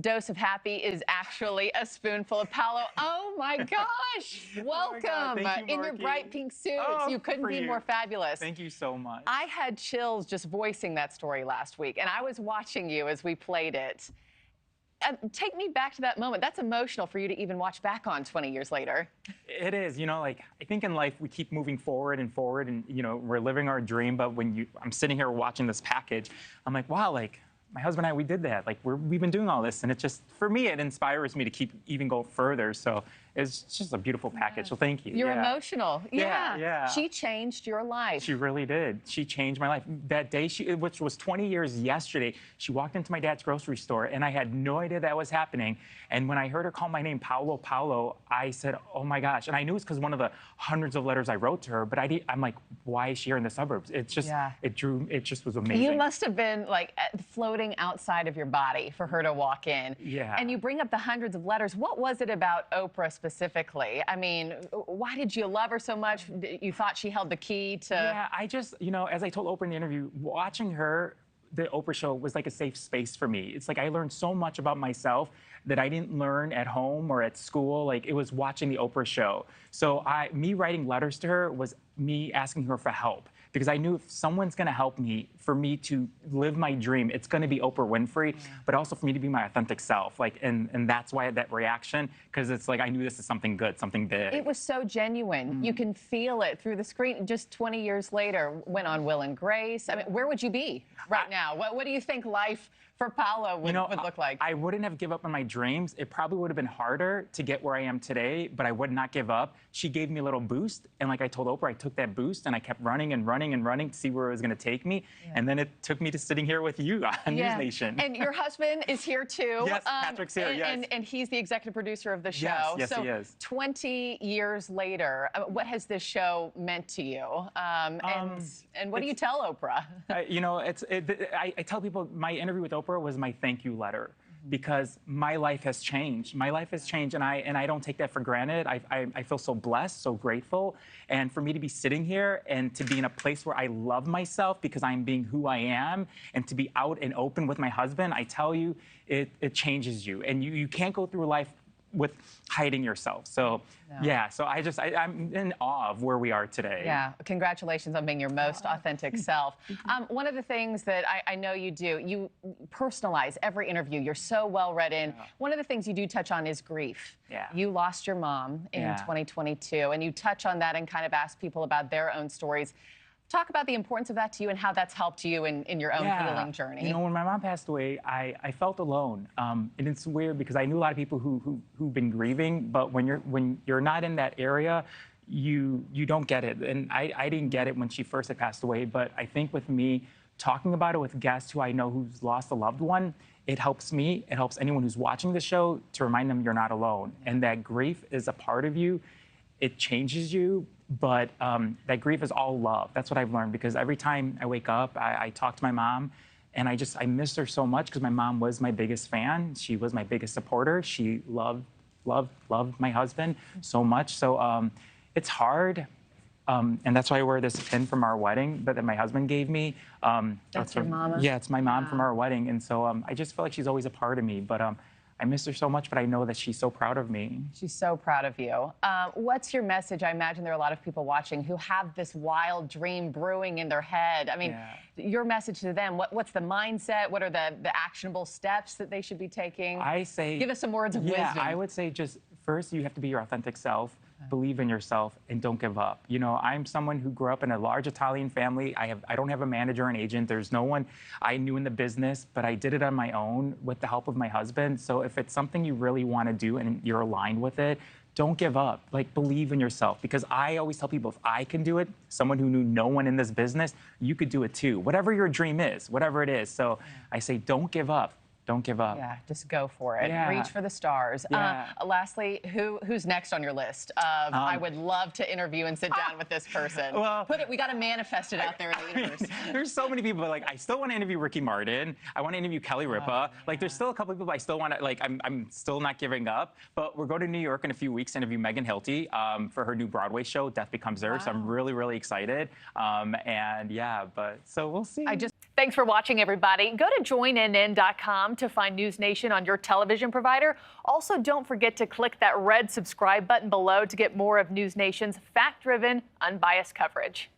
Dose of happy is actually a spoonful of Paolo. Oh my gosh! Welcome Thank you, in your Markie. bright pink suits. Oh, you couldn't be you. more fabulous. Thank you so much. I had chills just voicing that story last week, and I was watching you as we played it. Take me back to that moment. That's emotional for you to even watch back on 20 years later. It is, like I think in life we keep moving forward and forward, and we're living our dream. But when I'm sitting here watching this package, I'm like, wow, like my husband and I, we did that. Like we've been doing all this, and it just, for me, it inspires me to keep even go further. So it's just a beautiful package. So thank you. You're emotional. Yeah. She changed your life. She really did. She changed my life. That day, which was 20 years yesterday, she walked into my dad's grocery store, and I had no idea that was happening. And when I heard her call my name, Paolo, I said, oh my gosh. And I knew it's because one of the hundreds of letters I wrote to her, but I'm like, why is she here in the suburbs? It's just, it just was amazing. You must have been like floating outside of your body for her to walk in. Yeah. And you bring up the hundreds of letters. What was it about Oprah specifically? I mean, why did you love her so much? You thought she held the key to... Yeah, I just, as I told Oprah in the interview, watching her, the Oprah show was like a safe space for me. It's like I learned so much about myself that I didn't learn at home or at school. Like, it was watching the Oprah show. So me writing letters to her was me asking her for help, because I knew if someone's going to help me, for me to live my dream, it's going to be Oprah Winfrey, but also for me to be my authentic self. Like, and that's why I had that reaction, because it's like I knew this is something good, something big. It was so genuine. You can feel it through the screen. Just 20 years later, went on Will and Grace. I mean, where would you be right now? What do you think life for Paolo would look like? I wouldn't have given up on my dreams. It probably would have been harder to get where I am today, but I would not give up. She gave me a little boost, and like I told Oprah, I took that boost and I kept running and running and running to see where it was going to take me. And then it took me to sitting here with you on NewsNation. And your husband is here too. Yes, Patrick's here, and he's the executive producer of the show. Yes, so he is. 20 years later, what has this show meant to you? And what do you tell Oprah? I tell people my interview with Oprah was my thank you letter, because my life has changed. My life has changed, and I don't take that for granted. I feel so blessed, so grateful. And for me to be sitting here and to be in a place where I love myself because I'm being who I am, and to be out and open with my husband, I tell you, it changes you. And you can't go through life with hiding yourself. So so I'm in awe of where we are today. Yeah, congratulations on being your most authentic self. One of the things that I know you do, you personalize every interview. You're so well read in. One of the things you do touch on is grief. You lost your mom in 2022, and you touch on that and kind of ask people about their own stories. Talk about the importance of that to you and how that's helped you in your own healing journey. When my mom passed away, I felt alone. And it's weird because I knew a lot of people who've been grieving, but when you're not in that area, you don't get it. And I didn't get it when she first had passed away, but I think with me, talking about it with guests who I know who's lost a loved one, it helps me, it helps anyone who's watching the show to remind them you're not alone, and that grief is a part of you. It changes you, but that grief is all love. That's what I've learned, because every time I wake up, I talk to my mom, and I miss her so much, because my mom was my biggest fan. She was my biggest supporter. She loved my husband so much. So it's hard, and that's why I wear this pin from our wedding that my husband gave me. That's your mama? Yeah, it's my mom from our wedding, and so I just feel like she's always a part of me. But I miss her so much, but I know that she's so proud of me. She's so proud of you. What's your message? I imagine there are a lot of people watching who have this wild dream brewing in their head. I mean, your message to them, what's the mindset? What are the actionable steps that they should be taking? I say... Give us some words of wisdom. Yeah, I would say just first you have to be your authentic self. Believe in yourself and don't give up. I'm someone who grew up in a large Italian family. I don't have a manager or an agent. There's no one I knew in the business, but I did it on my own with the help of my husband. So if it's something you really want to do and you're aligned with it, don't give up. Like, believe in yourself, because I always tell people, if I can do it, someone who knew no one in this business, you could do it too. Whatever your dream is, whatever it is. So I say, don't give up. Don't give up. Yeah, just go for it. Yeah. Reach for the stars. Lastly, who's next on your list of I would love to interview and sit down with this person? Well, we got to manifest it out there in the universe. There's so many people. Like, I still want to interview Markie Martin. I want to interview Kelly Ripa. Like, there's still a couple of people I still want to, like, I'm still not giving up. But we're going to New York in a few weeks to interview Megan Hilty for her new Broadway show, Death Becomes Her. So I'm really, really excited. And yeah, so we'll see. Thanks for watching, everybody. Go to joinnn.com to find NewsNation on your television provider. Also, don't forget to click that red subscribe button below to get more of NewsNation's fact-driven, unbiased coverage.